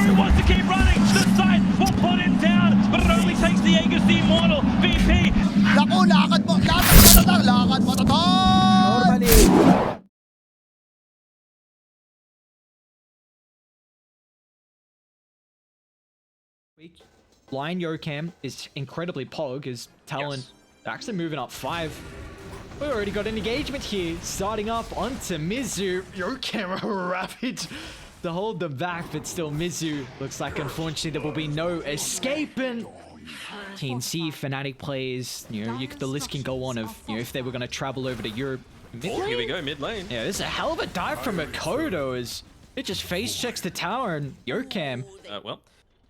Who wants to keep running? The side will put him down, but it only takes the Aegis the Immortal. VP. Naku, lakad mo tatang! Normally. Blind Yokam is incredibly pog as Talon actually moving up 5. We already got an engagement here, starting up onto Mizu. Yokam rapid to hold them back, but still Mizu looks like unfortunately there will be no escaping. Team C Fnatic players, you know, the list can go on of, you know, if they were going to travel over to Europe. Oh, here we go, mid lane. Yeah, this is a hell of a dive from Makoto as it just face checks the tower and Yokam. Well,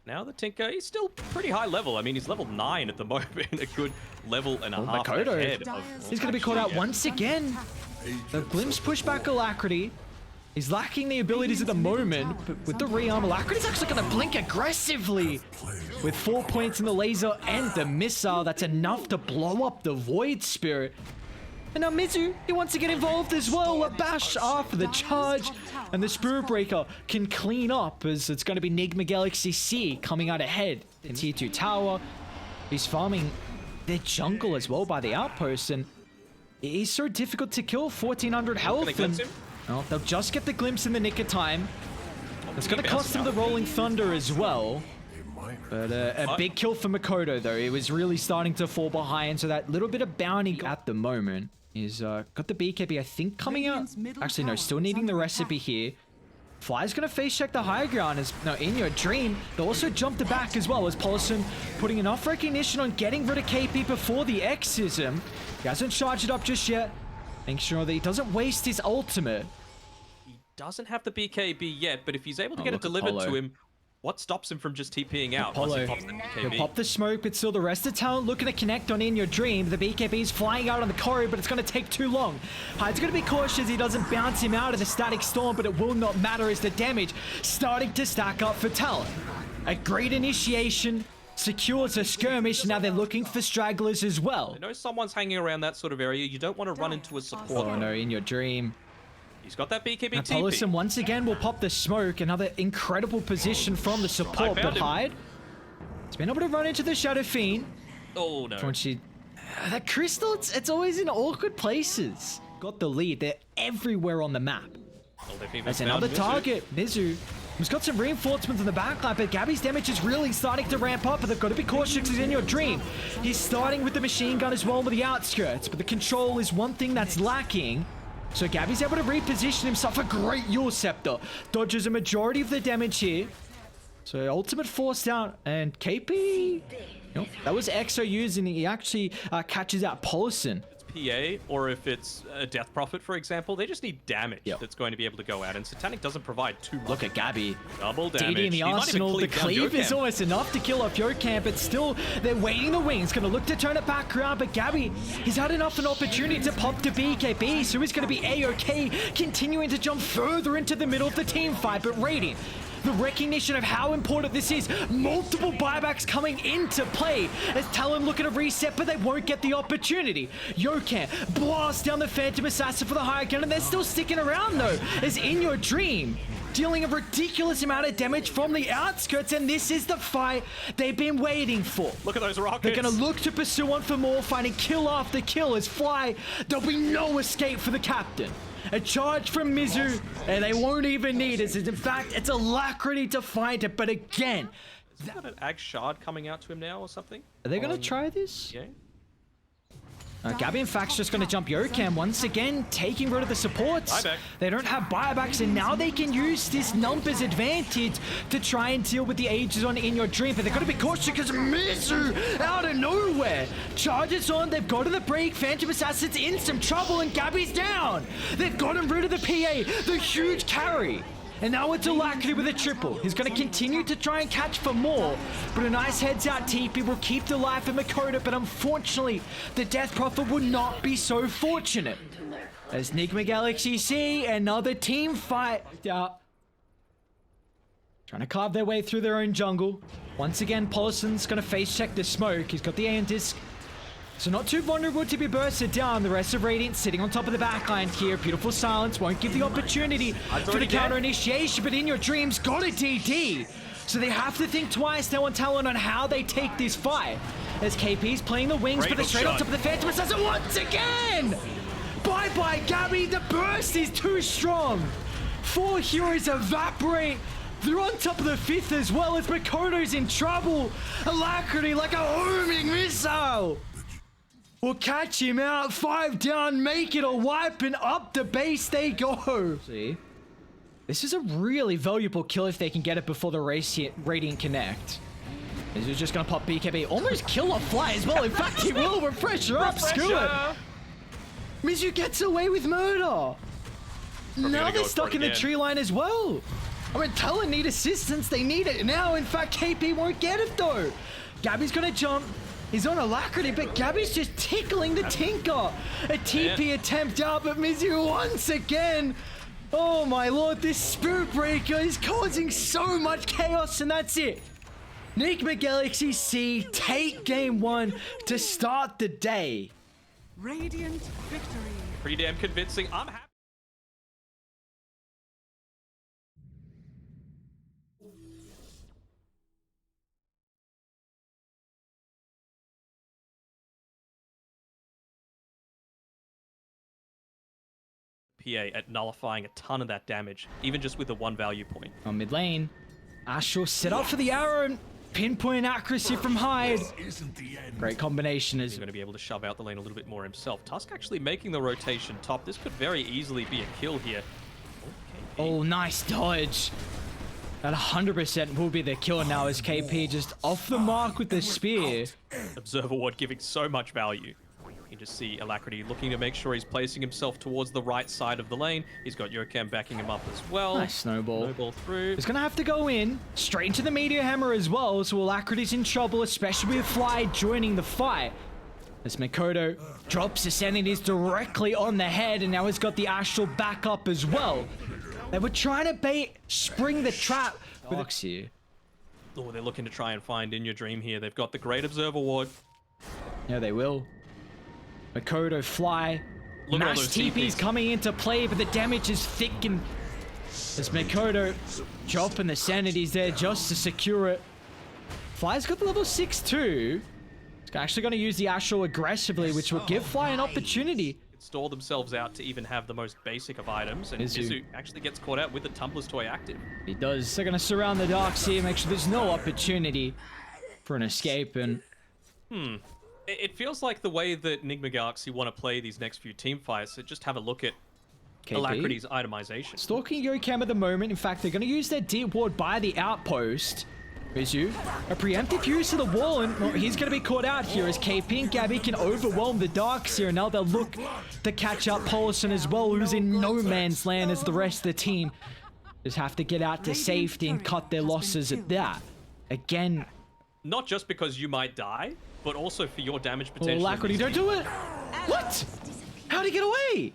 now the Tinker, he's still pretty high level. I mean, he's level 9 at the moment, a good level and a half Makoto, ahead. he's going to be caught out once again. The glimpse push back Alacrity. He's lacking the abilities at the moment, but with the rearm, Alacrity's actually going to blink aggressively. With 4 points in the laser and the missile, that's enough to blow up the Void Spirit. And now Mizu, he wants to get involved as well. A bash after the charge. And the Spirit Breaker can clean up as it's going to be Nigma Galaxy C coming out ahead. The tier 2 tower. He's farming their jungle as well by the outpost. And he's so difficult to kill. 1400 health. And well, they'll just get the glimpse in the nick of time. It's going to cost him the Rolling Thunder as well. But a big kill for Makoto though. It was really starting to fall behind. So that little bit of bounty at the moment. He's got the BKB, I think, coming out. Actually, no, still needing the recipe here. Fly's going to face check the high ground. As no, in your dream, they also jumped back as well as Paulson putting enough recognition on getting rid of KP before the Exism. He hasn't charged it up just yet. Make sure that he doesn't waste his ultimate. He doesn't have the BKB yet, but if he's able to get it delivered to him, what stops him from just TPing out once he pops the BKB? He'll pop the smoke, but still the rest of Talon looking to connect on In Your Dream. The BKB is flying out on the corridor, but it's going to take too long. Hyde's going to be cautious he doesn't bounce him out of the static storm, but it will not matter as the damage starting to stack up for Talon. A great initiation, secures a skirmish, now they're looking for stragglers as well. I know someone's hanging around that sort of area. You don't want to run into a support. Oh no, In Your Dream. He's got that BKB TP. Paulson once again will pop the smoke. Another incredible position from the support, but Hyde has been able to run into the Shadow Fiend. Oh no. That crystal, it's always in awkward places. Got the lead. They're everywhere on the map. There's another target. Mizu has got some reinforcements in the backline, but Gabby's damage is really starting to ramp up, but they've got to be cautious because he's In Your Dream. He's starting with the machine gun as well with the outskirts, but the control is one thing that's lacking. So Gabby's able to reposition himself. A great Yule Scepter. Dodges a majority of the damage here. So ultimate forced out. And KP... Nope, that was Exo using. He actually catches out Paulson. PA, or if it's a Death Prophet, for example, they just need damage that's going to be able to go out, and Satanic doesn't provide too much. Look at Gabby. Double damage. DD in the arsenal. The cleave is almost enough to kill off Yokam, but still, they're waiting the wings. Going to look to turn it back around, but Gabby, he's had enough an opportunity to pop the BKB, so he's going to be A-OK, continuing to jump further into the middle of the team fight, but Radiant, the recognition of how important this is. Multiple buybacks coming into play as Talon looking to reset, but they won't get the opportunity. Yokam blast down the Phantom Assassin for the high ground, and they're still sticking around though, as In Your Dream dealing a ridiculous amount of damage from the outskirts, and this is the fight they've been waiting for. Look at those rockets. They're going to look to pursue on for more, finding kill after kill as Fly. There'll be no escape for the captain. A charge from Mizu, and they won't even need it. In fact, it's Alacrity to find it, but again... Is that an Ag Shard coming out to him now or something? Are they going to try this? Yeah. Gabby, in fact, is just going to jump Yokam once again, taking rid of the supports. Buyback. They don't have buybacks, and now they can use this numbers advantage to try and deal with the ages on In Your Dream. But they've got to be cautious because Mizu, out of nowhere, charges on. They've got to the break. Phantom Assassin's in some trouble, and Gabby's down. They've gotten rid of the PA, the huge carry. And now it's Alacrity with a triple. He's going to continue to try and catch for more. But a nice heads out TP will keep the life of Makoto. But unfortunately, the Death Prophet will not be so fortunate. As Nigma Galaxy C, another team fight. Trying to carve their way through their own jungle. Once again, Paulson's going to face check the smoke. He's got the Aeon Disc. So not too vulnerable to be bursted down. The rest of Radiant sitting on top of the backline here. Beautiful silence. Won't give the opportunity for the counter initiation, but In Your Dreams got a DD. So they have to think twice now on Talon on how they take this fight. As KP's playing the wings, but they're straight on top of the Phantom Assassin once again! Bye-bye, Gabby. The burst is too strong. 4 heroes evaporate. They're on top of the 5th as well as Makoto's in trouble. Alacrity like a homing missile. We'll catch him out. 5 down, make it a wipe, and up the base they go. See? This is a really valuable kill if they can get it before the Radiant connect. This is just going to pop BKB. Almost kill a fly as well. In fact, he will refresh her up. Screw it. Mizu gets away with murder. Now they're stuck in the tree line as well. I mean, Talon need assistance. They need it now. In fact, KP won't get it though. Gabby's going to jump. He's on Alacrity, but Gabby's just tickling the Tinker. A TP attempt out, but Mizu once again. Oh my lord, this Spirit Breaker is causing so much chaos, and that's it. Nigma Galaxy C take game 1 to start the day. Radiant victory. Pretty damn convincing. I'm happy. PA at nullifying a ton of that damage, even just with the 1 value point. On mid lane, Astral set up for the arrow and pinpoint accuracy from Hyde. Great combination. He's going to be able to shove out the lane a little bit more himself. Tusk actually making the rotation top. This could very easily be a kill here. Oh, nice dodge. That 100% will be the kill now as KP just off the mark with the spear. Observer Ward giving so much value. You just see Alacrity looking to make sure he's placing himself towards the right side of the lane. He's got Yokem backing him up as well. Nice snowball. Snowball through. He's going to have to go in straight into the Meteor Hammer as well. So Alacrity's in trouble, especially with Fly joining the fight. As Makoto drops the Sanities directly on the head, and now he's got the Astral back up as well. They were trying to spring the trap with here. Oh, they're looking to try and find In Your Dream here. They've got the Great Observer Ward. Yeah, they will. Makoto Fly. Mass TP's coming into play, but the damage is thick, and as Makoto dropping the Sanities there just to secure it. Fly's got the level 6 too. He's actually going to use the Astral aggressively, which will give Fly an opportunity. Store themselves out to even have the most basic of items, and Mizu actually gets caught out with the Tumbler's Toy active. He does. They're going to surround the Darkseer, make sure there's no opportunity for an escape, and... It feels like the way that Nigma Galaxy want to play these next few team fights, so just have a look at Alacrity's itemization. Stalking Yokem at the moment. In fact, they're going to use their deep ward by the outpost. Mizu, a preemptive use of the wall, and well, he's going to be caught out here as KP and Gabby can overwhelm the Darkseer, and now they'll look to catch up Paulson as well, who's in no man's land as the rest of the team. Just have to get out to safety and cut their losses at that. Again. Not just because you might die, but also for your damage potential. Alacrity, don't do it! What? How'd he get away?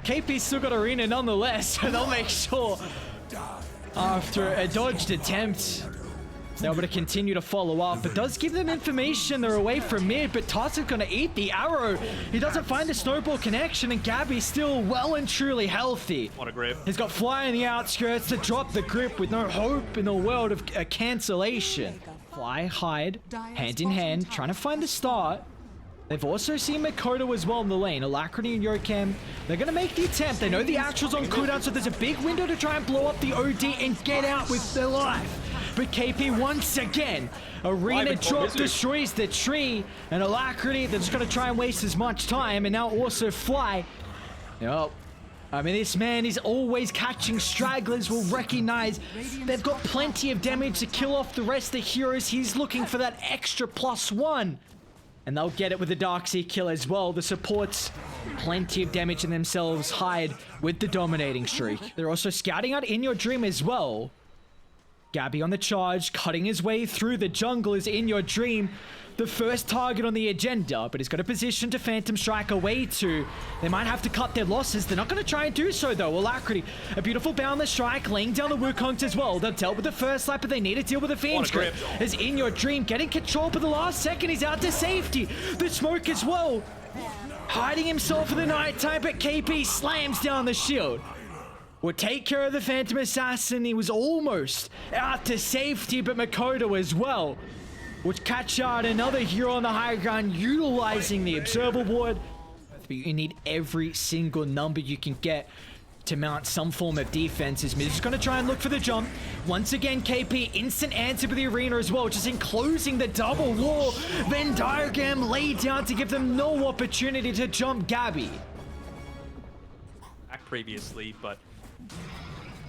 KP's still got Arena nonetheless, so they'll make sure after a dodged attempt, they're able to continue to follow up. It does give them information. They're away from mid, but Tarson's going to eat the arrow. He doesn't find the snowball connection, and Gabby's still well and truly healthy. What a grip. He's got Fly in the outskirts to drop the grip with no hope in the world of a cancellation. Fly, Hyde, hand in hand, trying to find the start. They've also seen Makoto as well in the lane. Alacrity and Yokem, they're going to make the attempt. They know the Astral's on cooldown, so there's a big window to try and blow up the OD and get out with their life. But KP once again, Arena drop destroys the tree, and Alacrity, they're just going to try and waste as much time, and now also Fly. Yup. I mean, this man is always catching stragglers, will recognize they've got plenty of damage to kill off the rest of the heroes. He's looking for that extra +1. And they'll get it with the Darkseer kill as well. The supports, plenty of damage in themselves, Hyde with the dominating streak. They're also scouting out In Your Dream as well. Gabby on the charge, cutting his way through the jungle is In Your Dream. The first target on the agenda, but he's got a position to Phantom Strike away to. They might have to cut their losses. They're not going to try and do so, though. Alacrity, a beautiful boundless strike, laying down the Wukongs as well. They've dealt with the first lap, but they need to deal with the Fiend's Grip. As In Your Dream, getting control for the last second, he's out to safety. The smoke as well. Hiding himself for the nighttime, but KP slams down the shield. will take care of the Phantom Assassin. He was almost out to safety, but Makoto as well would catch out another hero on the high ground, utilizing the observer ward. You need every single number you can get to mount some form of defense. As Miz is going to try and look for the jump. Once again, KP instant answer for the arena as well, just enclosing the double wall. Venn diagram laid down to give them no opportunity to jump Gabby. Back previously, but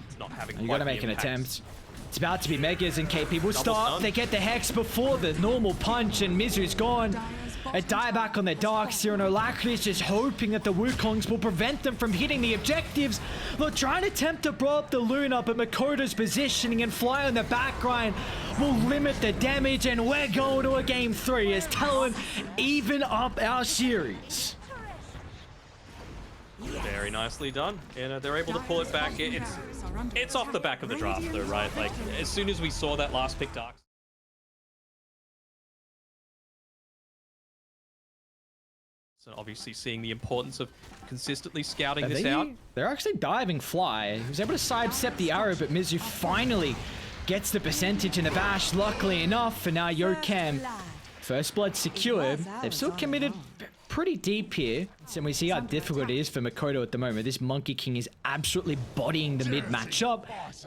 it's not having. You got to make an attempt. It's about to be Megas, and KP will start. They get the Hex before the normal punch, and Mizu's gone. A dieback on the Darks here, and Alacrity is just hoping that the Wukongs will prevent them from hitting the objectives. They'll try and attempt to blow up the Luna, but Makoto's positioning and fly on the background will limit the damage, and we're going to a game 3 as Talon even up our series. Very nicely done, and they're able to pull it back. It's off the back of the draft, though, right? Like, as soon as we saw that last pick, Darks. So obviously seeing the importance of consistently scouting this out. They're actually diving Fly. He was able to sidestep the arrow, but Mizu finally gets the percentage in the bash, luckily enough. And now Yokam, first blood secured. They've still committed pretty deep here. And we see how difficult it is for Makoto at the moment. This Monkey King is absolutely bodying the mid matchup.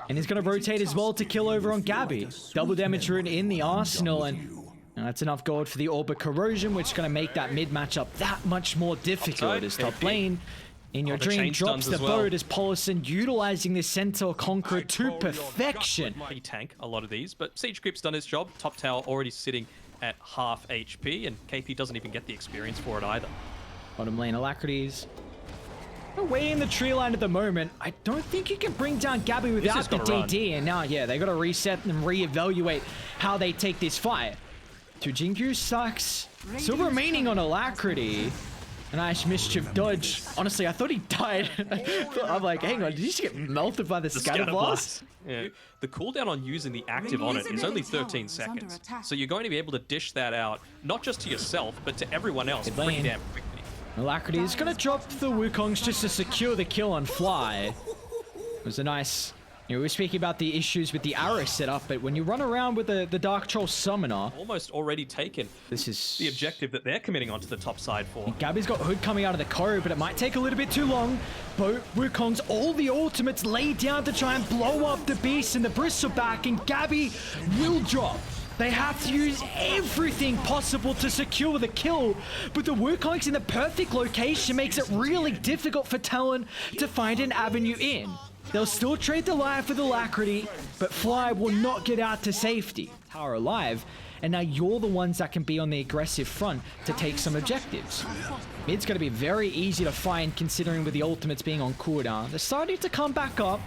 And he's going to rotate as well to kill over on Gabby. Double damage rune in the arsenal, and that's enough gold for the Orb Corrosion, which is going to make that mid matchup that much more difficult. As top lane in your dream drops the boat as Polison utilizing this Centaur Conqueror to perfection. Might tank a lot of these, but Siege Creep's done his job. Top tower already sitting at half HP, and KP doesn't even get the experience for it either. Bottom lane Alacrities away in the tree line at the moment. I don't think you can bring down Gabby without the DD, and now, yeah, they got to reset and reevaluate how they take this fight. Tujinku sucks. Still remaining on Alacrity. A nice mischief dodge. Honestly, I thought he died. I'm like, hang on, did you just get melted by the scatter blast? Yeah. The cooldown on using the active on it is only 13 seconds. So you're going to be able to dish that out, not just to yourself, but to everyone else pretty damn quickly. Alacrity is going to drop the Wukongs just to secure the kill on Fly. It was a nice... You know, we were speaking about the issues with the Ares setup, but when you run around with the Dark Troll Summoner... Almost already taken. This is the objective that they're committing onto the top side for. Gabby's got Hood coming out of the Koro, but it might take a little bit too long. Both Wukongs, all the ultimates laid down to try and blow up the Beast and the Bristleback, and Gabby will drop. They have to use everything possible to secure the kill, but the Wukongs in the perfect location makes it really difficult for Talon to find an avenue in. They'll still trade the life with Alacrity, but Fly will not get out to safety. Tower alive, and now you're the ones that can be on the aggressive front to take some objectives. Mid's going to be very easy to find considering with the ultimates being on cooldown. They're starting to come back up,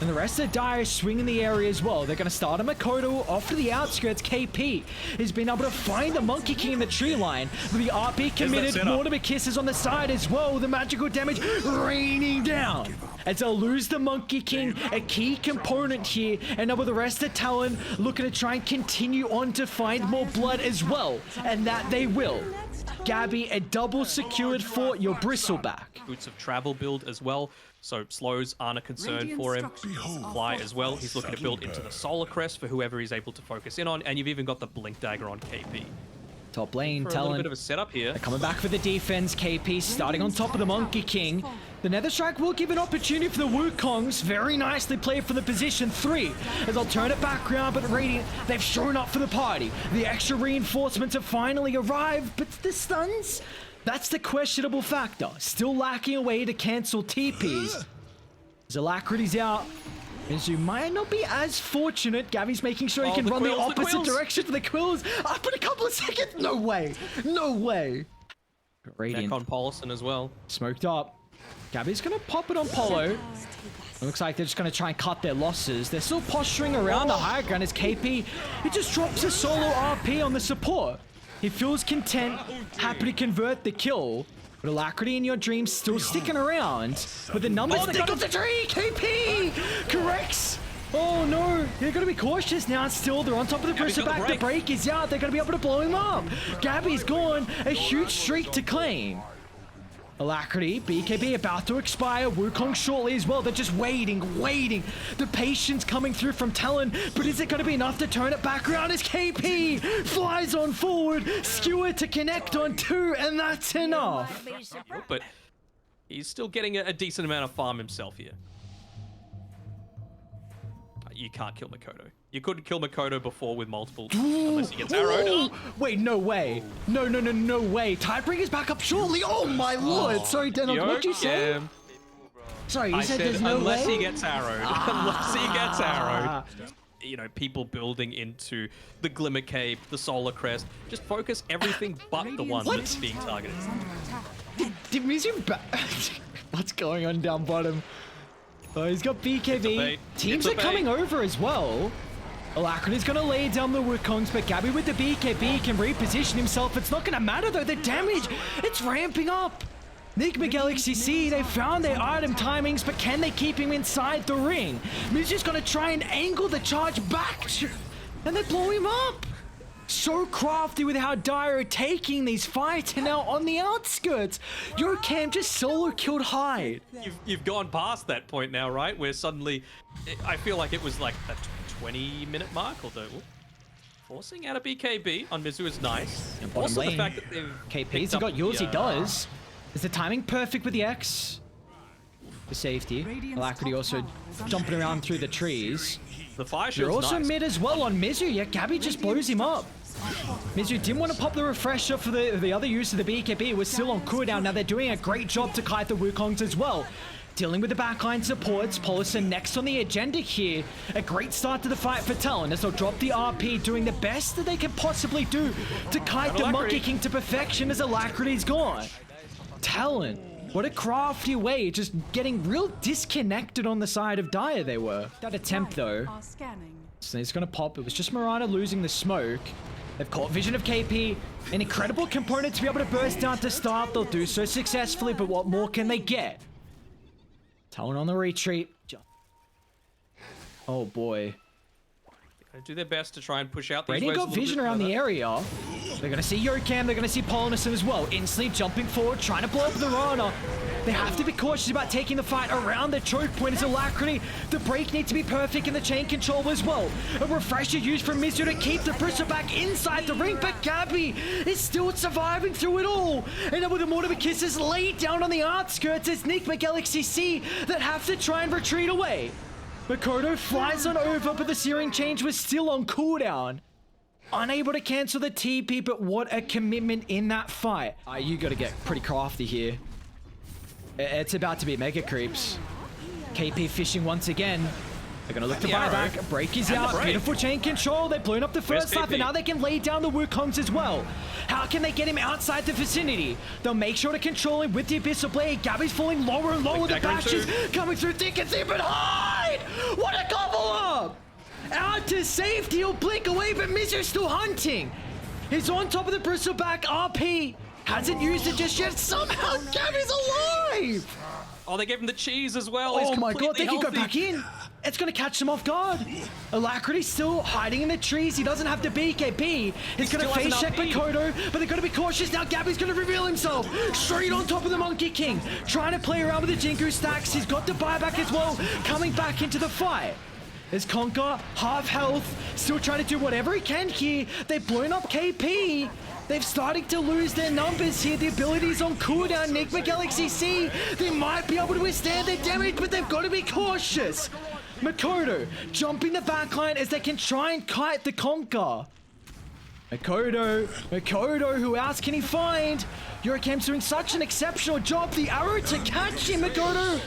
and the rest of the Dire swing in the area as well. They're going to start a Makoto off to the outskirts. KP has been able to find the Monkey King in the tree line. With the RP committed, Mortimer Kisses on the side as well. The magical damage raining down. As they'll lose the Monkey King, a key component here. And now with the rest of Talon looking to try and continue on to find more blood as well. And that they will. Gabby, a double secured for your Bristleback. Boots of Travel build as well, so slows aren't a concern for him. Fly as well, he's looking to build into the Solar Crest for whoever he's able to focus in on, and you've even got the Blink Dagger on KP. Top lane, for Talon. A little bit of a setup here. They're coming back for the defense. KP starting on top of the Monkey King. The Nether Strike will give an opportunity for the Wukongs. Very nicely played from the position 3. As they'll turn it back around, but Radiant, they've shown up for the party. The extra reinforcements have finally arrived, but the stuns? That's the questionable factor. Still lacking a way to cancel TPs. Alacrity's out. Mizu might not be as fortunate. Gabby's making sure he can run the opposite direction for the Quills. Up in a couple of seconds. No way. No way. Radiant. Back on Polison as well. Smoked up. Gabby's going to pop it on Polo. It looks like they're just going to try and cut their losses. They're still posturing around the high ground as KP, he just drops a solo RP on the support. He feels content, happy to convert the kill. But Alacrity in your dreams still sticking around. But the numbers stick up the tree! KP corrects! Oh no, they're going to be cautious now. Still, they're on top of the Bristleback. The break is out. They're going to be able to blow him up. Gabby's gone. A huge streak to claim. Alacrity, BKB about to expire, Wukong shortly as well. They're just waiting. The patience coming through from Talon, but is it going to be enough to turn it back around as KP flies on forward, Skewer to connect on 2, and that's enough. But he's still getting a decent amount of farm himself here. You can't kill Makoto. You couldn't kill Makoto before with multiple, unless he gets arrowed. Wait, no way. No way. Tidebreaker's back up shortly. Oh my lord. Sorry, Danog, what'd you say? Sorry, you said there's no way? Unless he gets arrowed. Unless he gets arrowed. You know, people building into the Glimmer Cape, the Solar Crest. Just focus everything but the one that's being targeted. Did Mizu What's going on down bottom? Oh, he's got BKB. Teams are coming over as well. Alacrity's gonna lay down the Wukongs, but Gabby with the BKB can reposition himself. It's not gonna matter though, the damage, it's ramping up. Nigma Galaxy C, they found their item timings, but can they keep him inside the ring? Mizu's gonna try and angle the charge back, and they blow him up. So crafty with how Dire are taking these fights, and now on the outskirts, Cam just solo killed Hyde. You've gone past that point now, right? Where suddenly, I feel like it was like a 20-minute mark, although forcing out a BKB on Mizu is nice. And also the fact that KP's got yours, he does. Is the timing perfect with the X? For safety. Alacrity also jumping around through the trees. The fire shield's You're also nice. mid as well on Mizu, yeah, Gabby just blows him up. Mizu didn't want to pop the refresher for the other use of the BKB. It was still on cooldown. Now they're doing a great job to kite the Wukongs as well. Dealing with the backline supports, Polison next on the agenda here. A great start to the fight for Talon as they'll drop the RP, doing the best that they can possibly do to kite the Monkey King to perfection as Alacrity's gone. Talon, what a crafty way, just getting real disconnected on the side of Dire they were. That attempt though, so it's gonna pop. It was just Mirana losing the smoke. They've caught vision of KP, an incredible component to be able to burst down to start. They'll do so successfully, but what more can they get? Talon on the retreat. Oh boy. They do their best to try and push out these Radiant got vision around the area. They're going to see Yokam, they're going to see Polynison as well. Instantly jumping forward, trying to blow up the Rana. They have to be cautious about taking the fight around the choke point as Alacrity. The break needs to be perfect in the chain control as well. A refresher used from Mizu to keep the Bristle back inside the ring, but Gabby is still surviving through it all. And then with the Mortimer Kisses laid down on the outskirts, it's Nigma Galaxy C that have to try and retreat away. Makoto flies on over, but the Searing Change was still on cooldown. Unable to cancel the TP, but what a commitment in that fight. You gotta get pretty crafty here. It's about to be Mega Creeps. KP fishing once again. They're gonna look to buy back. Break is out. Beautiful chain control. They've blown up the first life, and now they can lay down the Wukongs as well. How can they get him outside the vicinity? They'll make sure to control him with the Abyssal Blade. Gabby's falling lower and lower. The bashes coming through thick and thin, but Hyde! What a gobble up! Out to safety. He'll blink away, but Mizu's still hunting. He's on top of the Bristleback. RP hasn't used it just yet. Somehow Gabby's alive! Oh, they gave him the cheese as well. Oh my god, they can go back in. It's going to catch them off guard. Alacrity's still hiding in the trees. He doesn't have the BKB. He's going to face check Makoto, but they're going to be cautious. Now Gabby's going to reveal himself. Straight on top of the Monkey King. Trying to play around with the Jinku stacks. He's got the buyback as well. Coming back into the fight. There's Conker, half health. Still trying to do whatever he can here. They've blown up KP. They've started to lose their numbers here. The abilities on cooldown. Nigma Galaxy C, they might be able to withstand their damage, but they've got to be cautious. Makoto jumping the backline as they can try and kite the Conker. Makoto, who else can he find? Eurocamp's doing such an exceptional job. The arrow to catch him, Makoto.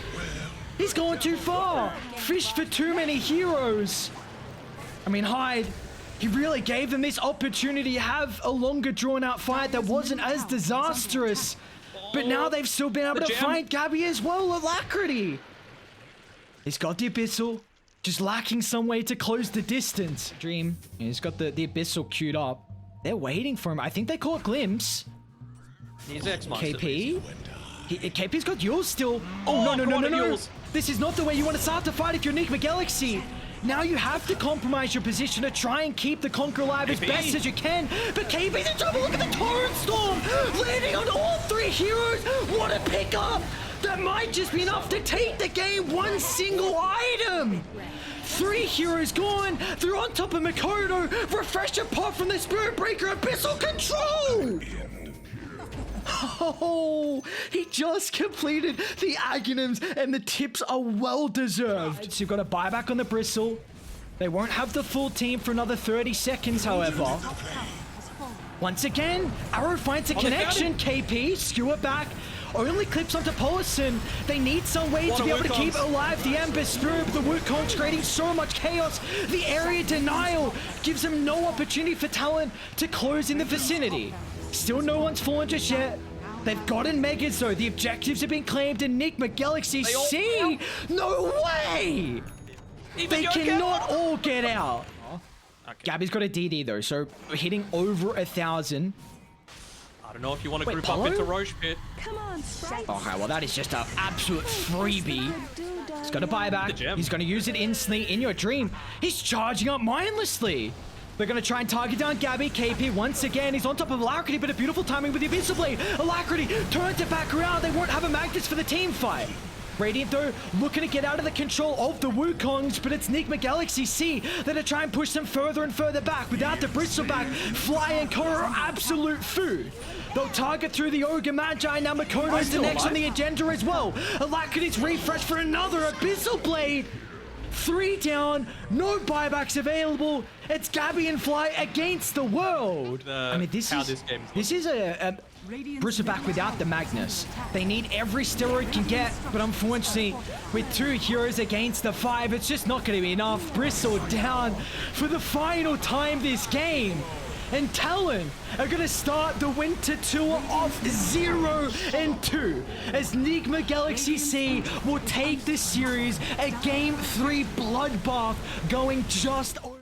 He's going too far. Fished for too many heroes. I mean, Hyde, he really gave them this opportunity to have a longer drawn out fight that wasn't as disastrous. But now they've still been able to find Gabby as well, Alacrity. He's got the Abyssal, just lacking some way to close the distance. Dream, he's got the Abyssal queued up. They're waiting for him. I think they call it Glimpse. He's X-Master. KP? KP's got yours still. Oh, no. This is not the way you want to start the fight if you're Nigma Galaxy. Now you have to compromise your position to try and keep the Conqueror alive as best as you can. But KB's in trouble. Look at the Torrent Storm landing on all 3 heroes. What a pickup! That might just be enough to take the game. One single item. 3 heroes gone. They're on top of Makoto. Refresher pop from the Spirit Breaker. Abyssal Control. Oh, he just completed the Aghanims, and the tips are well deserved. So you've got a buyback on the Bristle. They won't have the full team for another 30 seconds, however. Once again, Arrow finds a connection. KP, skewer back. Only clips onto Polison. They need some way to be able to keep alive the Ember Spirit. The Wukong's creating so much chaos. The area denial gives them no opportunity for Talon to close in the vicinity. Still no one's fallen just yet. They've gotten Megas though. The objectives have been claimed in Nigma Galaxy C. No way! They cannot all get out. Okay. Gabby's got a DD though, so hitting over 1,000. I don't know if you want to group up into Roche Pit. Come on, Okay, well that is just an absolute freebie. He's got a buyback. He's going to use it instantly in your dream. He's charging up mindlessly. They're going to try and target down Gabby. KP once again. He's on top of Alacrity, but a beautiful timing with the Abyssal Blade. Alacrity turns it back around. They won't have a Magnus for the team fight. Radiant, though, looking to get out of the control of the Wukongs, but it's Nigma Galaxy C that are trying to push them further and further back. Without the Bristleback, Fly and Koro are absolute food. They'll target through the Ogre Magi. Now Makoto's the next on the agenda as well. Alacrity's refresh for another Abyssal Blade. 3 down, no buybacks available. It's Gabby and Fly against the world. I mean, this is a Bristleback without the Magnus. They need every steroid can get, but unfortunately, with 2 heroes against the 5, it's just not going to be enough. Bristle down for the final time this game. And Talon are going to start the winter tour off 0-2 as Nigma Galaxy C will take this series a Game 3 bloodbath going just over.